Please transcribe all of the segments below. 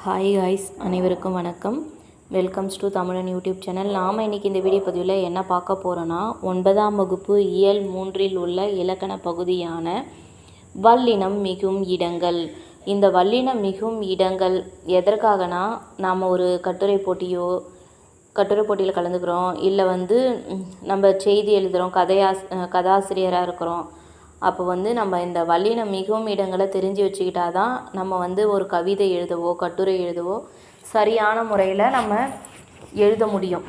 Hi guys, அனைவருக்கும் வணக்கம். Welcomes to தமிழன் யூடியூப் சேனல். நாம் இன்றைக்கி இந்த வீடியோ பதிவில் என்ன பார்க்க போகிறோன்னா, 9ஆம் வகுப்பு இயல் 3இல் உள்ள இலக்கண பகுதியான வல்லினம் மிகும் இடங்கள். இந்த வல்லினம் மிகும் இடங்கள் எதற்காகனா, நாம் ஒரு கட்டுரை போட்டியில் கலந்துக்கிறோம், இல்லை நம்ம செய்தி எழுதுகிறோம், கதாசிரியராக இருக்கிறோம். அப்போ நம்ம இந்த வல்லினம் மிகவும் இடங்களை தெரிஞ்சு வச்சுக்கிட்டா தான் நம்ம ஒரு கவிதை எழுதவோ கட்டுரை எழுதவோ சரியான முறையில் நம்ம எழுத முடியும்.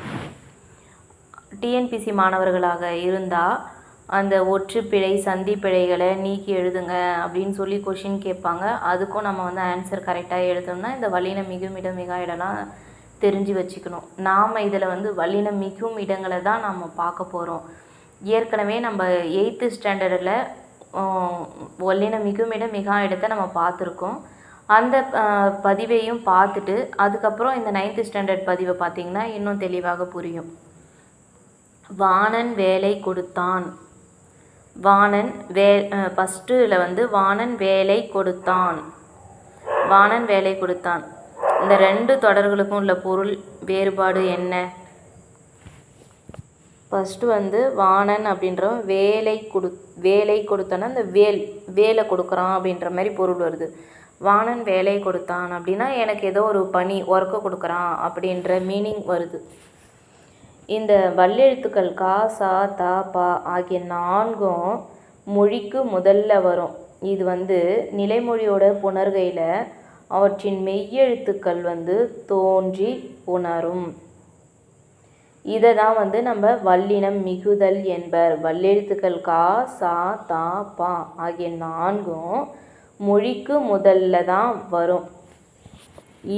டிஎன்பிசி மாணவர்களாக இருந்தால் அந்த ஒற்றுப்பிழை சந்திப்பிழைகளை நீக்கி எழுதுங்க அப்படின்னு சொல்லி கொஷின் கேட்பாங்க. அதுக்கும் நம்ம ஆன்சர் கரெக்டாக எழுதணும்னா இந்த வல்லினம் மிகும் இடம் மிகா இடம்லாம் தெரிஞ்சு வச்சுக்கணும். நாம் இதில் வல்லினம் மிகும் இடங்களை தான் நம்ம பார்க்க போகிறோம். ஏற்கனவே நம்ம 8th ஸ்டாண்டர்டில் வல்லினம் மிகும் இடம் மிகா இடத்தை நம்ம பார்த்துருக்கோம். அந்த பதிவையும் பார்த்துட்டு அதுக்கப்புறம் இந்த 9th ஸ்டாண்டர்ட் பதிவை பார்த்திங்கன்னா இன்னும் தெளிவாக புரியும். வாணன் வேலை கொடுத்தான். ஃபஸ்ட்டில் வாணன் வேலை கொடுத்தான். வாணன் வேலை கொடுத்தான். இந்த 2 தொடர்களுக்கும் உள்ள பொருள் வேறுபாடு என்ன? ஃபஸ்ட்டு வாணன் அப்படின்றவன் வேலை கொடுத்தான்னா அந்த வேலை கொடுக்குறான் அப்படின்ற மாதிரி பொருள் வருது. வாணன் வேலை கொடுத்தான் அப்படின்னா எனக்கு ஏதோ ஒரு ஒர்க்கு கொடுக்குறான் அப்படின்ற மீனிங் வருது. இந்த வல்லெழுத்துக்கள் கா சா தா பா ஆகிய 4ம் மொழிக்கு முதல்ல வரும். இது நிலைமொழியோட புணர்கையில் அவற்றின் மெய்யெழுத்துக்கள் தோன்றி புணரும். இதை தான் நம்ம வல்லினம் மிகுதல் என்பர். வல்லெழுத்துக்கள் கா சா தா பா ஆகிய 4ம் மொழிக்கு முதல்ல தான் வரும்.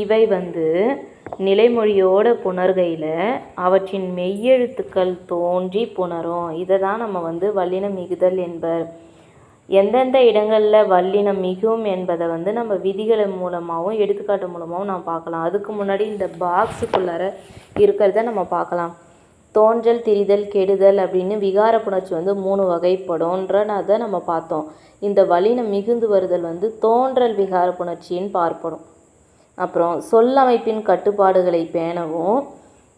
இவை நிலைமொழியோட புணர்கையில் அவற்றின் மெய்யெழுத்துக்கள் தோன்றி புணரும். இதை தான் நம்ம வல்லினம் மிகுதல் என்பர். எந்தெந்த இடங்களில் வல்லினம் மிகும் என்பதை நம்ம விதிகள் மூலமாகவும் எடுத்துக்காட்டு மூலமாகவும் நம்ம பார்க்கலாம். அதுக்கு முன்னாடி இந்த பாக்ஸுக்குள்ளார இருக்கிறத நம்ம பார்க்கலாம். தோன்றல் திரிதல் கெடுதல் அப்படின்னு விகார புணர்ச்சி 3 வகைப்படும்ன்றதை நம்ம பார்த்தோம். இந்த வல்லினம் மிகுந்து வருதல் தோன்றல் விகார புணர்ச்சின்னு பார்ப்படும். அப்புறம் சொல்லமைப்பின் கட்டுப்பாடுகளை பேணவும்.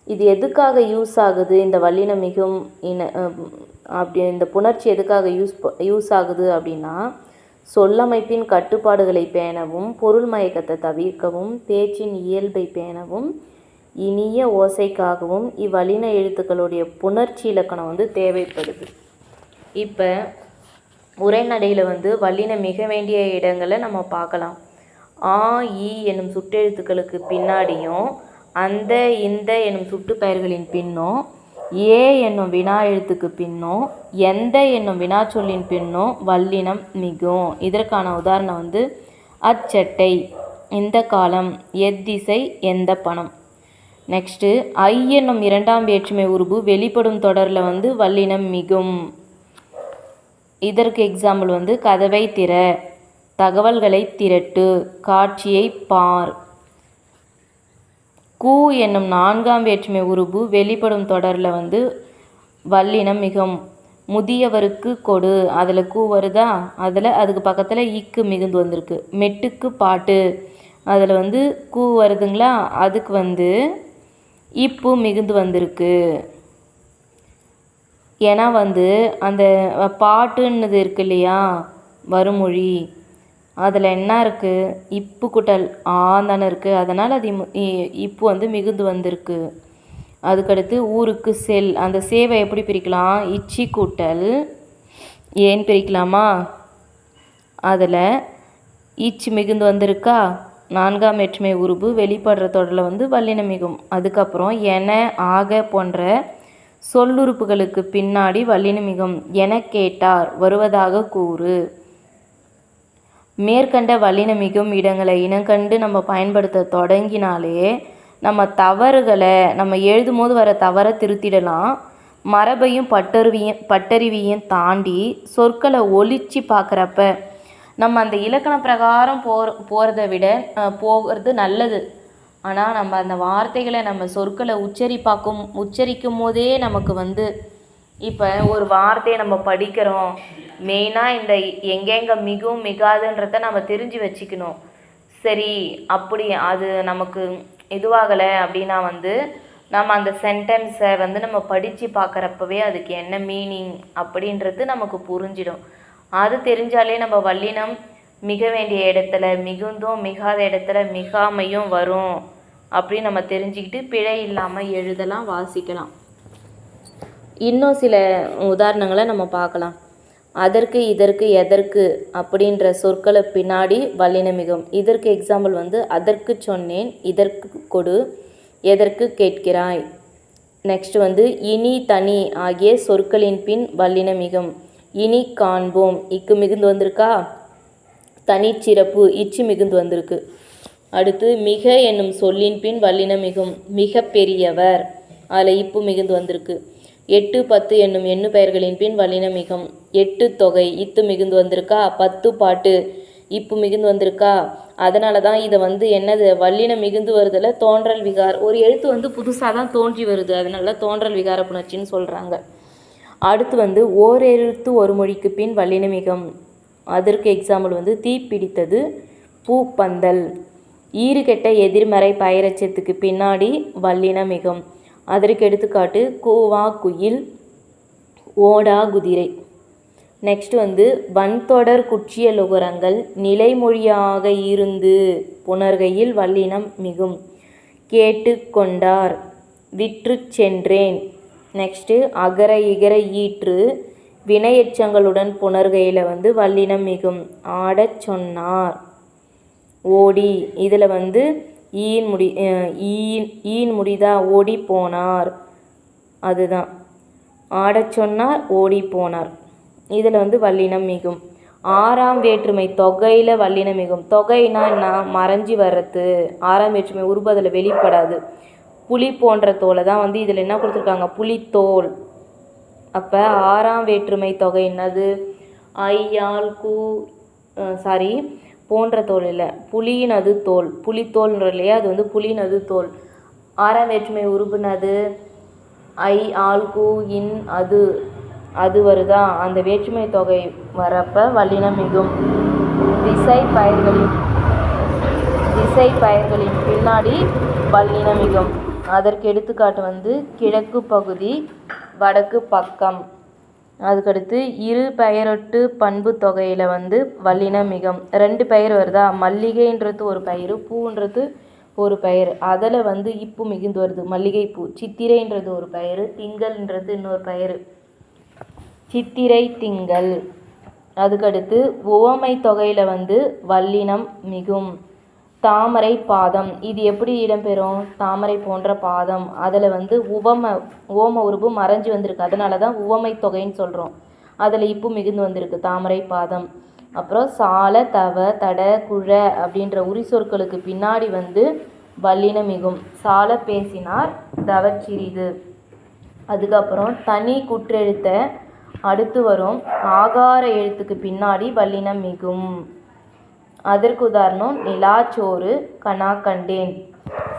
இது எதுக்காக யூஸ் ஆகுது? இந்த வல்லினம் மிகும் இந்த புணர்ச்சி எதுக்காக யூஸ் ஆகுது அப்படின்னா, சொல்லமைப்பின் கட்டுப்பாடுகளை பேணவும், பொருள் மயக்கத்தை தவிர்க்கவும், பேச்சின் இயல்பை பேணவும், இனிய ஓசைக்காகவும் இவ்வல்லின எழுத்துக்களுடைய புணர்ச்சி இலக்கணம் தேவைப்படுது. இப்போ உரைநடையில் வல்லினம் மிக வேண்டிய இடங்களை நம்ம பார்க்கலாம். ஆ இ என்னும் சுட்டெழுத்துக்களுக்கு பின்னாடியும் அந்த இந்த என்னும் சுட்டு பெயர்களின் பின்னும் ஏ என்னும் வினா எழுத்துக்கு பின்னும் எந்த என்னும் வினாச்சொல்லின் பின்னும் வல்லினம் மிகும். இதற்கான உதாரணம் அச்சட்டை, இந்த காலம், எத்திசை, எந்த பணம். நெக்ஸ்ட்டு ஐ என்னும் 2ஆம் வேற்றுமை உருபு வெளிப்படும் தொடரில் வல்லினம் மிகும். இதற்கு எக்ஸாம்பிள் கதவை திற, தகவல்களை திரட்டு, காட்சியை பார். கூ என்னும் 4ஆம் வேற்றுமை உருபு வெளிப்படும் தொடரில் வல்லினம் மிகும். முதியவருக்கு கொடு, அதில் கூ வருதா, அதுக்கு பக்கத்தில் இக்கு மிகுந்து வந்திருக்கு. மெட்டுக்கு பாட்டு, அதில் கூ வருதுங்களா, அதுக்கு இப்பு மிகுந்து வந்திருக்கு. ஏன்னா அந்த பாட்டுன்னது இருக்கு இல்லையா வருமொழி, அதில் என்ன இருக்குது, இப்பு கூட்டல் ஆந்தானே இருக்குது. அதனால் அது இப்பு மிகுந்து வந்திருக்கு. அதுக்கடுத்து ஊருக்கு செல், அந்த சேவை எப்படி பிரிக்கலாம், இச்சி கூட்டல் ஏன் பிரிக்கலாமா, அதில் இச்சு மிகுந்து வந்திருக்கா. 4ஆம் வேற்றுமை உருபு வெளிப்படுற தொடரில் வல்லினம் மிகும். அதுக்கப்புறம் என ஆக போன்ற சொல்லுறுப்புகளுக்கு பின்னாடி வல்லினம் மிகும். என கேட்டார், வருவதாக கூறு. மேற்கண்ட வல்லினம் மிகும் இடங்களை இனங்கண்டு நம்ம பயன்படுத்த தொடங்கினாலே நம்ம தவறுகளை, நம்ம எழுதும் போது வர தவறை திருத்திடலாம். மரபையும் பட்டறிவையும் தாண்டி சொற்களை ஒழிச்சு பார்க்குறப்ப நம்ம அந்த இலக்கண பிரகாரம் போகிறத விட போகிறது நல்லது. ஆனால் நம்ம அந்த வார்த்தைகளை நம்ம சொற்களை உச்சரிக்கும் போதே நமக்கு இப்போ ஒரு வார்த்தையை நம்ம படிக்கிறோம், மெயினாக இந்த எங்கெங்கே மிகவும் மிகாதுன்றதை நம்ம தெரிஞ்சு வச்சுக்கணும். சரி அப்படி அது நமக்கு இதுவாகலை அப்படின்னா வந்து நம்ம அந்த சென்டென்ஸை வந்து நம்ம படித்து பார்க்குறப்பவே அதுக்கு என்ன மீனிங் அப்படின்றது நமக்கு புரிஞ்சிடும். அது தெரிஞ்சாலே நம்ம வல்லினம் மிக வேண்டிய இடத்துல மிகுந்தும் மிகாத இடத்துல மிகாமையும் வரும் அப்படின்னு நம்ம தெரிஞ்சுக்கிட்டு பிழை இல்லாமல் எழுதலாம், வாசிக்கலாம். இன்னும் சில உதாரணங்களை நம்ம பார்க்கலாம். அதற்கு இதற்கு எதற்கு அப்படின்ற சொற்களை பின்னாடி வல்லினமிகும். இதற்கு எக்ஸாம்பிள் வந்து அதற்கு சொன்னேன், இதற்கு கொடு, எதற்கு கேட்கிறாய். நெக்ஸ்ட் வந்து இனி தனி ஆகிய சொற்களின் பின் வல்லினமிகும். இனி காண்போம், இக்கு மிகுந்து வந்திருக்கா. தனிச்சிறப்பு, இச்சு மிகுந்து வந்திருக்கு. அடுத்து மிக என்னும் சொல்லின் பின் வல்லினமிகும். மிக பெரியவர், அதில் இப்பு மிகுந்து வந்திருக்கு. 8 10 என்னும் எண்ணு பெயர்களின் பின் வல்லினமிகும். 8 தொகை, இத்து மிகுந்து வந்திருக்கா. 10 பாட்டு, இப்பு மிகுந்து வந்திருக்கா. அதனால தான் இதை வந்து என்னது வல்லினம் மிகுந்து வருதில் தோன்றல் விகார். ஒரு எழுத்து வந்து புதுசாக தான் தோன்றி வருது, அதனால தோன்றல் விகார புணர்ச்சின்னு சொல்கிறாங்க. அடுத்து வந்து ஓர் எழுத்து ஒரு மொழிக்கு பின் வல்லினமிகும். அதற்கு எக்ஸாம்பிள் வந்து தீப்பிடித்தது, பூப்பந்தல். ஈறுகெட்ட எதிர்மறை பயிரச்சத்துக்கு பின்னாடி வல்லினமிகும். அதற்கு எடுத்துக்காட்டு கூவா குயில், ஓடா குதிரை. நெக்ஸ்ட் வந்து வன்தொடர் குற்றிய லுகரங்கள் நிலைமொழியாக இருந்து புணர்கையில் வல்லினம் மிகும். கேட்டு கொண்டார், விற்று சென்றேன். நெக்ஸ்ட்டு அகர இகர ஈற்று வினையெச்சங்களுடன் புணர்கையில் வந்து வல்லினம் மிகும். ஆடச் சொன்னார், ஓடி. இதில் வந்து ஈன் முடிதா, ஓடி போனார். அதுதான் ஆடச் சொன்னார், ஓடி போனார். இதில் வந்து வல்லினம் மிகும். ஆறாம் வேற்றுமை தொகையில் வல்லினம் மிகும். தொகைனா என்ன, மறைஞ்சி வர்றது. ஆறாம் வேற்றுமை உருபு அதில் வெளிப்படாது. புலி போன்ற தோலை தான் வந்து இதில் என்ன கொடுத்துருக்காங்க, புலித்தோல். அப்போ ஆறாம் வேற்றுமை தொகை என்னது, ஐயால் கூ போன்ற தோல் இல்லை, புலியினது தோல். புலித்தோல்ன்ற இல்லையா, அது வந்து புலியினது தோல். ஆறாம் வேற்றுமை உருபுனது ஐ ஆல் கூ இன் அது, அது வருதா, அந்த வேற்றுமை தொகை வரப்ப வல்லினம் மிகும். திசை பெயர்களின் பின்னாடி வல்லினம் மிகும். அதற்கு எடுத்துக்காட்டு வந்து கிழக்கு பகுதி, வடக்கு பக்கம். அதுக்கடுத்து இரு பெயரொட்டு பண்பு தொகையில் வந்து வல்லினம் மிகும். 2 பெயர் வருதா, மல்லிகைன்றது ஒரு பெயர், பூன்றது ஒரு பெயர். அதில் வந்து இப்பு மிகுந்து வருது, மல்லிகைப்பூ. சித்திரைன்றது ஒரு பெயர், திங்கள்ன்றது இன்னொரு பெயர், சித்திரை திங்கள். அதுக்கடுத்து உவமை தொகையில் வந்து வல்லினம் மிகும். தாமரை பாதம், இது எப்படி இடம்பெறும், தாமரை போன்ற பாதம். அதில் வந்து ஓம உருபு மறைஞ்சு வந்திருக்கு, அதனால தான் உவமை தொகைன்னு சொல்கிறோம். அதில் இப்பு மிகுந்து வந்திருக்கு, தாமரை பாதம். அப்புறம் சால தவ தட குழ அப்படின்ற உரி சொற்களுக்கு பின்னாடி வந்து வல்லினம் மிகும். சால பேசினார், தவச்சிறிது. அதுக்கப்புறம் தனி குற்றெழுத்த அடுத்து வரும் ஆகார எழுத்துக்கு பின்னாடி வல்லினம் மிகும். அதற்கு உதாரணம் நிலாச்சோறு, கனா கண்டேன்.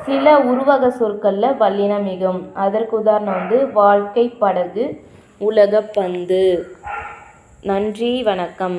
சில உருவக சொற்களில் வல்லினம் மிகும். அதற்கு உதாரணம் வந்து வாழ்க்கை படகு, உலக பந்து. நன்றி, வணக்கம்.